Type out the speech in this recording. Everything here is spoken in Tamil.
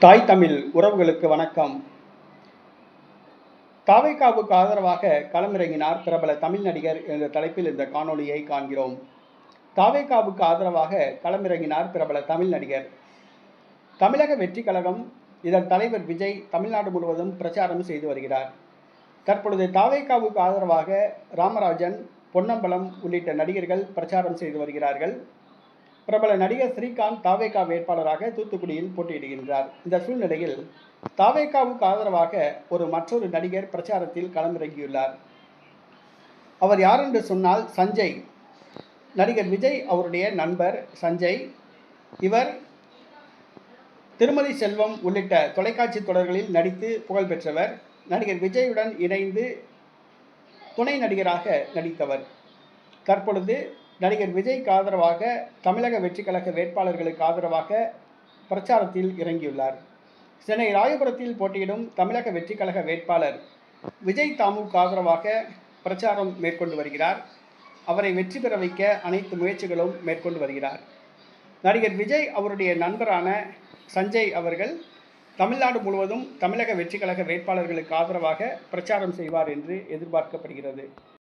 தாய் தமிழ் உறவுகளுக்கு வணக்கம். தாவேகாவுக்கு ஆதரவாக களமிறங்கினார் பிரபல தமிழ் நடிகர் என்ற தலைப்பில் இந்த காணொளியை காண்கிறோம். தாவேகாவுக்கு ஆதரவாக களமிறங்கினார் பிரபல தமிழ் நடிகர். தமிழக வெற்றி கழகம் இதன் தலைவர் விஜய் தமிழ்நாடு முழுவதும் பிரச்சாரம் செய்து வருகிறார். தற்பொழுது தாவேகாவுக்கு ஆதரவாக ராமராஜன், பொன்னம்பலம் உள்ளிட்ட நடிகர்கள் பிரச்சாரம் செய்து வருகிறார்கள். பிரபல நடிகர் ஸ்ரீகாந்த் தாவேகா வேட்பாளராக தூத்துக்குடியில் போட்டியிடுகின்றார். இந்த சூழ்நிலையில் தாவேகாவுக்கு ஆதரவாக மற்றொரு நடிகர் பிரச்சாரத்தில் களமிறங்கியுள்ளார். அவர் யார் என்று சொன்னால் சஞ்சய். நடிகர் விஜய் அவருடைய நண்பர் சஞ்சய். இவர் திருமதி செல்வம் உள்ளிட்ட தொலைக்காட்சி தொடர்களில் நடித்து புகழ் பெற்றவர். நடிகர் விஜயுடன் இணைந்து துணை நடிகராக நடித்தவர். தற்பொழுது நடிகர் விஜய்க்கு ஆதரவாக தமிழக வெற்றி கழக வேட்பாளர்களுக்கு ஆதரவாக பிரச்சாரத்தில் இறங்கியுள்ளார். சென்னை ராயபுரத்தில் போட்டியிடும் தமிழக வெற்றி கழக வேட்பாளர் விஜய் தாமுக்கு ஆதரவாக பிரச்சாரம் மேற்கொண்டு வருகிறார். அவரை வெற்றி பெற வைக்க அனைத்து முயற்சிகளும் மேற்கொண்டு வருகிறார். நடிகர் விஜய் அவருடைய நண்பரான சஞ்சய் அவர்கள் தமிழ்நாடு முழுவதும் தமிழக வெற்றி கழக வேட்பாளர்களுக்கு ஆதரவாக பிரச்சாரம் செய்வார் என்று எதிர்பார்க்கப்படுகிறது.